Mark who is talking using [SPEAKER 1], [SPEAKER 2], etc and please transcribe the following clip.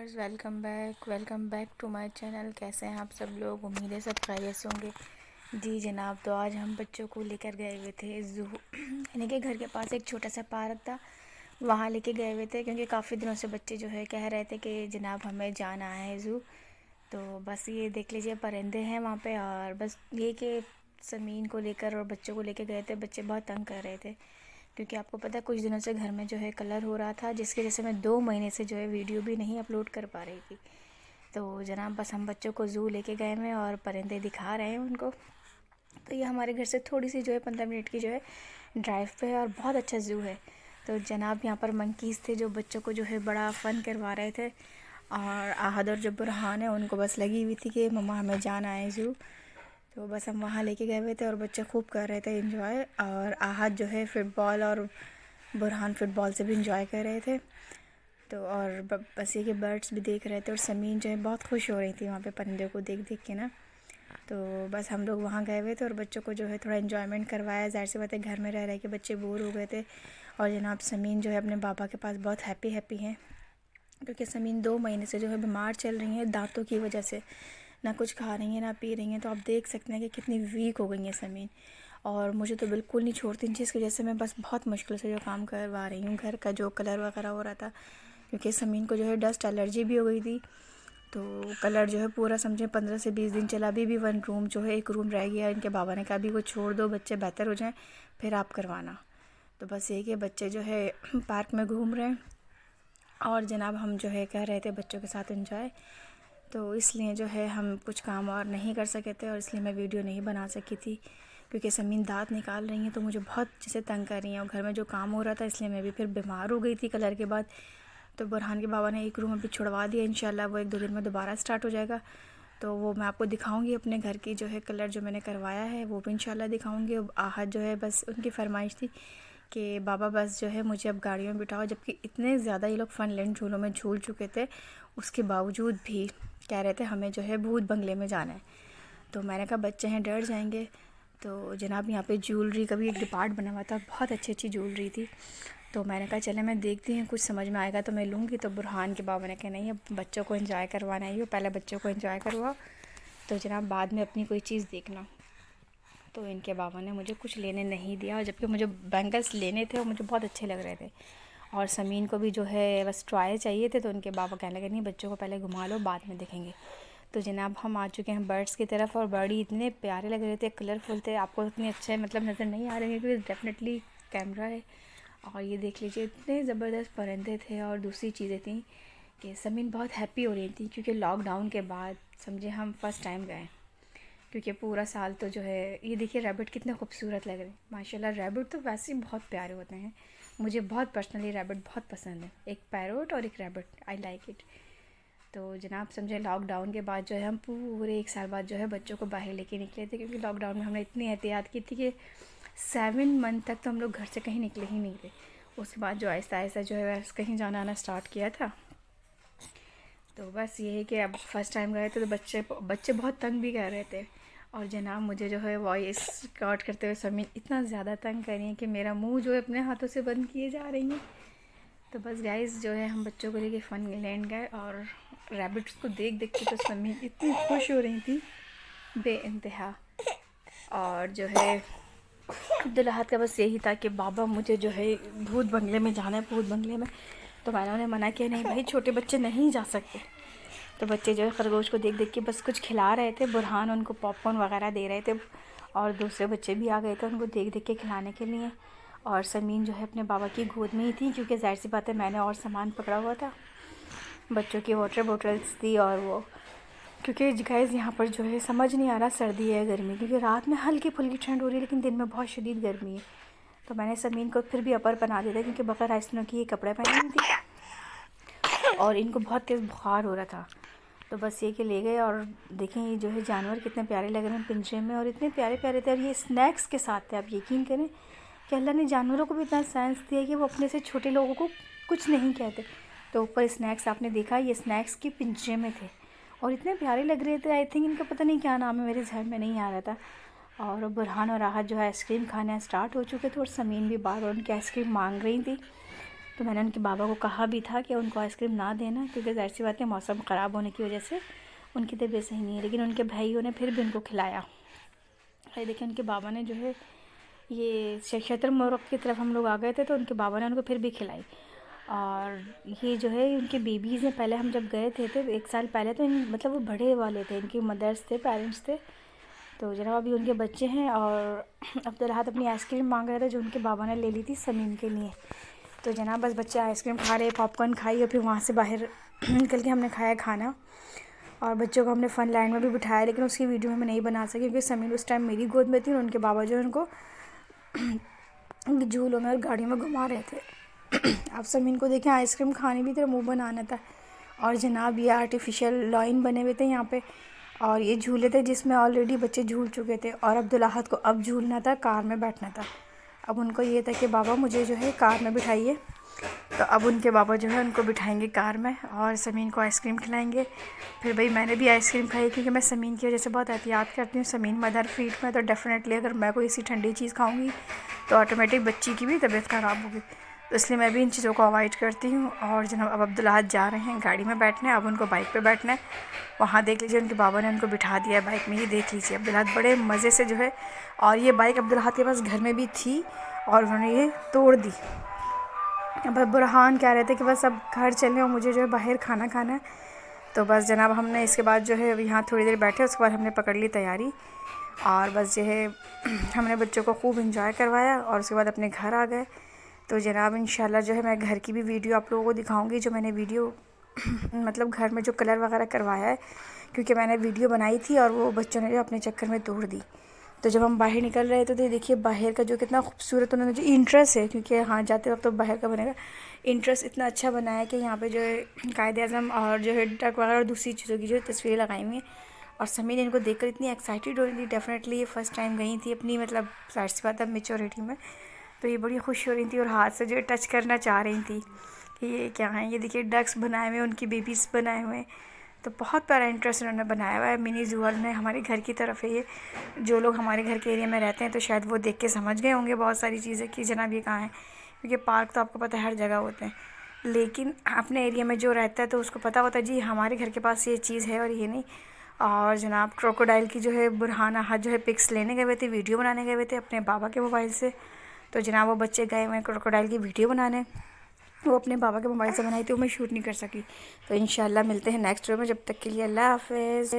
[SPEAKER 1] Viewers, welcome back to my channel. कैसे हैं आप सब लोग? उम्मीद है सब खैरियत से होंगे। जी जनाब, तो आज हम बच्चों को लेकर गए हुए थे ज़ू यानी कि घर के पास एक छोटा सा पार्क था, वहाँ लेके गए हुए थे क्योंकि काफ़ी दिनों से बच्चे जो है कह रहे थे कि जनाब हमें जाना है ज़ू। तो बस ये देख लीजिए परिंदे हैं वहाँ पे, और बस ये कि समीन को लेकर और बच्चों को लेकर गए थे। बच्चे बहुत तंग कर रहे थे क्योंकि आपको पता है कुछ दिनों से घर में जो है कलर हो रहा था, जिसकी वजह से मैं 2 महीने से जो है वीडियो भी नहीं अपलोड कर पा रही थी। तो जनाब बस हम बच्चों को ज़ू लेके गए हैं और परिंदे दिखा रहे हैं उनको। तो ये हमारे घर से थोड़ी सी जो है 15 मिनट की जो है ड्राइव पे है और बहुत अच्छा ज़ू है। तो जनाब यहाँ पर मंकीज़ थे जो बच्चों को जो है बड़ा फ़न करवा रहे थे, और आहद और जो बुरहान है उनको बस लगी हुई थी कि मम्मा हमें जाना है ज़ू। तो बस हम वहाँ लेके गए हुए थे और बच्चे खूब कर रहे थे एंजॉय, और आहद जो है फ़ुटबॉल और बुरहान फ़ुटबॉल से भी इंजॉय कर रहे थे। तो और बस ये कि बर्ड्स भी देख रहे थे, और समीन जो है बहुत खुश हो रही थी वहाँ पे परिंदों को देख देख के ना। तो बस हम लोग वहाँ गए हुए थे और बच्चों को जो है थोड़ा इन्जॉयमेंट करवाया। ज़ाहिर सी बात है घर में रह रहे के बच्चे बोर हो गए थे, और जनाब समीन जो है अपने पापा के पास बहुत हैप्पी हैं क्योंकि समीन 2 महीने से जो है बीमार चल रही हैं दांतों की वजह से, ना कुछ खा रही हैं ना पी रही हैं। तो आप देख सकते हैं कि कितनी वीक हो गई हैं समीन, और मुझे तो बिल्कुल नहीं छोड़ती इन चीज़ की वजह से। मैं बस बहुत मुश्किल से जो काम करवा रही हूँ घर का, जो कलर वगैरह हो रहा था क्योंकि समीन को जो है डस्ट एलर्जी भी हो गई थी। तो कलर जो है पूरा समझे 15 से 20 दिन चला। अभी भी 1 रूम जो है 1 रूम रह गया। इनके बाबा ने कहा अभी वो छोड़ दो, बच्चे बेहतर हो जाएं फिर आप करवाना। तो बस ये कि बच्चे जो है पार्क में घूम रहे हैं, और जनाब हम जो है कर रहे थे बच्चों के साथ एंजॉय। तो इसलिए जो है हम कुछ काम और नहीं कर सके थे, और इसलिए मैं वीडियो नहीं बना सकी थी क्योंकि समीन दांत निकाल रही हैं तो मुझे बहुत जैसे तंग कर रही हैं, और घर में जो काम हो रहा था इसलिए मैं भी फिर बीमार हो गई थी कलर के बाद। तो बुरहान के बाबा ने 1 रूम अभी छुड़वा दिया, इंशाल्लाह वो 1-2 दिन में दोबारा स्टार्ट हो जाएगा। तो वो मैं आपको दिखाऊंगी अपने घर की जो है कलर जो मैंने करवाया है, वो भी इंशाल्लाह दिखाऊंगी। आहद जो है बस उनकी फरमाइश थी कि बाबा बस जो है मुझे अब गाड़ियों में बिठाओ, जबकि इतने ज़्यादा ये लोग फनलैंड झूलों में झूल चुके थे, उसके बावजूद भी कह रहे थे हमें जो है भूत बंगले में जाना है। तो मैंने कहा बच्चे हैं डर जाएंगे। तो जनाब यहाँ पे ज्वेलरी का भी एक डिपार्ट बना हुआ था, बहुत अच्छी ज्वेलरी थी। तो मैंने कहा चले मैं देखती हूँ, कुछ समझ में आएगा तो मैं लूँगी। तो बुरहान के बाबा ने कहा नहीं, अब बच्चों को एंजॉय करवाना ही हो, पहले बच्चों को एंजॉय करवाओ तो जनाब बाद में अपनी कोई चीज़ देखना। तो इनके बाबा ने मुझे कुछ लेने नहीं दिया, और जबकि मुझे बैंगल्स लेने थे और मुझे बहुत अच्छे लग रहे थे, और समीन को भी जो है बस ट्राई चाहिए थे। तो उनके बाबा कहने लगे नहीं बच्चों को पहले घुमा लो बाद में देखेंगे। तो जनाब हम आ चुके हैं बर्ड्स की तरफ, और बर्ड इतने प्यारे लग रहे थे, कलरफुल थे। आपको इतने अच्छे मतलब नज़र नहीं आ रहे हैं क्योंकि डेफिनेटली कैमरा है। और ये देख लीजिए इतने ज़बरदस्त परिंदे थे, और दूसरी चीज़ें थी कि समीन बहुत हैप्पी हो रही थी क्योंकि लॉकडाउन के बाद समझे हम फ़र्स्ट टाइम गए, क्योंकि पूरा साल तो जो है ये देखिए रैबिट कितने खूबसूरत लग रहे हैं माशाल्लाह। रैबिट तो वैसे ही बहुत प्यारे होते हैं, मुझे बहुत पर्सनली रैबिट बहुत पसंद है। एक पैरोट और एक रैबिट, आई लाइक इट। तो जनाब समझे लॉकडाउन के बाद जो है हम पूरे 1 साल बाद जो है बच्चों को बाहर लेके निकले थे, क्योंकि लॉकडाउन में हमने इतनी एहतियात की थी कि 7 मंथ तक तो हम लोग घर से कहीं निकले ही नहीं थे। उसके बाद जो आहिस्ता आहिस्ता जो है कहीं जाना आना स्टार्ट किया था। तो बस ये है कि अब फर्स्ट टाइम गए थे तो बच्चे बहुत तंग भी कर रहे थे, और जनाब मुझे जो है वॉइस रिकॉर्ड करते हुए समीन इतना ज़्यादा तंग कर रही हैं कि मेरा मुंह जो है अपने हाथों से बंद किए जा रही हैं। तो बस गाइस जो है हम बच्चों को लेके फ़न लैंड गए, और रैबिट्स को देख देख के तो समीन इतनी खुश हो रही थी बेइंतहा। और जो है अब्दुल्लाहद का बस यही था कि बाबा मुझे जो है भूत बंगले में जाना है, भूत बंगले में। तो मैंने उन्हें मना किया नहीं भाई छोटे बच्चे नहीं जा सकते। तो बच्चे जो है खरगोश को देख देख के बस कुछ खिला रहे थे, बुरहान उनको पॉपकॉर्न वगैरह दे रहे थे, और दूसरे बच्चे भी आ गए थे उनको देख देख के खिलाने के लिए। और समीन जो है अपने बाबा की गोद में ही थी क्योंकि ज़ाहिर सी बात है मैंने और सामान पकड़ा हुआ था, बच्चों की वाटर बॉटल्स थी। और वो क्योंकि गाइस यहाँ पर जो है समझ नहीं आ रहा सर्दी है गर्मी, क्योंकि रात में हल्की फुल्की ठंड हो रही है लेकिन दिन में बहुत शदीद गर्मी है। तो मैंने समीन को फिर भी अपर पहना दिया था क्योंकि बगैर आइसनों की ये कपड़े पहनी हुई थी, और इनको बहुत तेज़ बुखार हो रहा था। तो बस ये कि ले गए, और देखें ये जो है जानवर कितने प्यारे लग रहे हैं पिंजरे में, और इतने प्यारे प्यारे थे, और ये स्नैक्स के साथ थे। आप यकीन करें कि अल्लाह ने जानवरों को भी इतना सेंस दिया कि वो अपने से छोटे लोगों को कुछ नहीं कहते। तो ऊपर स्नैक्स आपने देखा, ये स्नैक्स के पिंजरे में थे और इतने प्यारे लग रहे थे। आई थिंक इनका पता नहीं क्या नाम है, मेरे जहन में नहीं आ रहा था। और बुरहान और राहत जो है आइसक्रीम खाने स्टार्ट हो चुके थे, और समीन भी बार बार उनकी आइसक्रीम मांग रही थी। तो मैंने उनके बाबा को कहा भी था कि उनको आइसक्रीम ना देना, क्योंकि ज़ाहिर सी बात है मौसम ख़राब होने की वजह से उनकी तबीयत सही नहीं है। लेकिन उनके भाइयों ने फिर भी उनको खिलाया। ये देखिए उनके बाबा ने जो है ये शतरमुर्ग की तरफ हम लोग आ गए थे, तो उनके बाबा ने उनको फिर भी खिलाई। और ये जो है उनके बेबीज़ हैं। पहले हम जब गए थे तो 1 साल पहले तो मतलब वो बड़े वाले थे, इनकी मदर्स थे, पेरेंट्स थे। तो जनाब अभी उनके बच्चे हैं और अब्दुल्लाहत अपनी आइसक्रीम मांग रहे थे जो उनके बाबा ने ले ली थी समीम के लिए। तो जनाब बस बच्चे आइसक्रीम खा रहे, पॉपकॉर्न खाई और फिर वहाँ से बाहर निकल के हमने खाया खाना। और बच्चों को हमने फ़न लैंड में भी बिठाया, लेकिन उसकी वीडियो में नहीं बना सकी क्योंकि समीम उस टाइम मेरी गोद में थी और उनके बाबा जो है उनको झूलों में और गाड़ियों में घुमा रहे थे। आप समीन को देखें आइसक्रीम खाने भी थे, मुँह बनाना था। और जनाब ये आर्टिफिशियल लाइन बने हुए थे यहाँ पे, और ये झूले थे जिसमें ऑलरेडी बच्चे झूल चुके थे और अब्दुल्लाहत को अब झूलना था, कार में बैठना था। अब उनको ये था कि बाबा मुझे जो है कार में बिठाइए, तो अब उनके बाबा जो है उनको बिठाएंगे कार में और समीन को आइसक्रीम खिलाएंगे। फिर भाई मैंने भी आइसक्रीम खाई क्योंकि मैं समीन की वजह से बहुत एहतियात करती हूँ। समीन मदर फीड में, तो डेफ़िनेटली अगर मैं कोई ऐसी ठंडी चीज़ खाऊंगी तो ऑटोमेटिक बच्ची की भी तबीयत ख़राब होगी, तो इसलिए मैं भी इन चीज़ों को अवॉइड करती हूँ। और जनाब अब अब्दुल्लाहत जा रहे हैं गाड़ी में बैठने, अब उनको बाइक पे बैठना है। वहाँ देख लीजिए उनके बाबा ने उनको बिठा दिया है बाइक में, ही देख लीजिए अब्दुल्लाहत बड़े मज़े से जो है। और ये बाइक अब्दुल्लाहत के पास घर में भी थी और उन्होंने ये तोड़ दी। अब बुरहान कह रहे थे कि बस अब घर चलें और मुझे जो है बाहर खाना खाना है। तो बस जनाब हमने इसके बाद जो है यहाँ थोड़ी देर बैठे, उसके बाद हमने पकड़ ली तैयारी और बस जो है हमने बच्चों को खूब इंजॉय करवाया और उसके बाद अपने घर आ गए। तो जनाब इंशाल्लाह जो है मैं घर की भी वीडियो आप लोगों को दिखाऊंगी, जो मैंने वीडियो मतलब घर में जो कलर वगैरह करवाया है, क्योंकि मैंने वीडियो बनाई थी और वो बच्चों ने जो अपने चक्कर में तोड़ दी। तो जब हम बाहर निकल रहे थे तो देखिए बाहर का जो कितना खूबसूरत उन्होंने जो इंट्रेस्ट है, क्योंकि हाँ जाते वक्त तो बाहर का बनेगा, इंट्रेस्ट इतना अच्छा बनाया कि यहाँ पे जो है कायद-ए-आज़म और जो है डक वगैरह और दूसरी चीज़ों की जो है तस्वीरें लगाई हुई हैं। और समीर इनको देखकर इतनी एक्साइटेड हो रही थी, डेफिनेटली ये फ़र्स्ट टाइम गई थी अपनी मतलब ज़ाहिर सी बात है मैच्योरिटी में, तो ये बड़ी खुश हो रही थी और हाथ से जो है टच करना चाह रही थी कि ये क्या है। ये देखिए डक्स बनाए हुए, उनकी बेबीज़ बनाए हुए हैं, तो बहुत प्यारा इंटरेस्ट उन्होंने बनाया हुआ है। मिनी जूअल में हमारे घर की तरफ है ये, जो लोग हमारे घर के एरिया में रहते हैं तो शायद वो देख के समझ गए होंगे बहुत सारी चीज़ें कि जनाब ये कहाँ है, क्योंकि पार्क तो आपको पता है हर जगह होते हैं, लेकिन अपने एरिया में जो रहता है तो उसको पता होता है जी हमारे घर के पास ये चीज़ है और ये नहीं। और जनाब क्रोकोडाइल की जो है बुरहान अहद जो है पिक्स लेने गए हुए थे, वीडियो बनाने गए हुए थे अपने बाबा के मोबाइल से। तो जनाब वो बच्चे गए हुए हैं क्रोकोडाइल की वीडियो बनाने, वो अपने बाबा के मोबाइल से बनाई थी, वो मैं शूट नहीं कर सकी। तो इंशाल्लाह मिलते हैं नेक्स्ट वीडियो में, जब तक के लिए अल्लाह हाफ़िज़।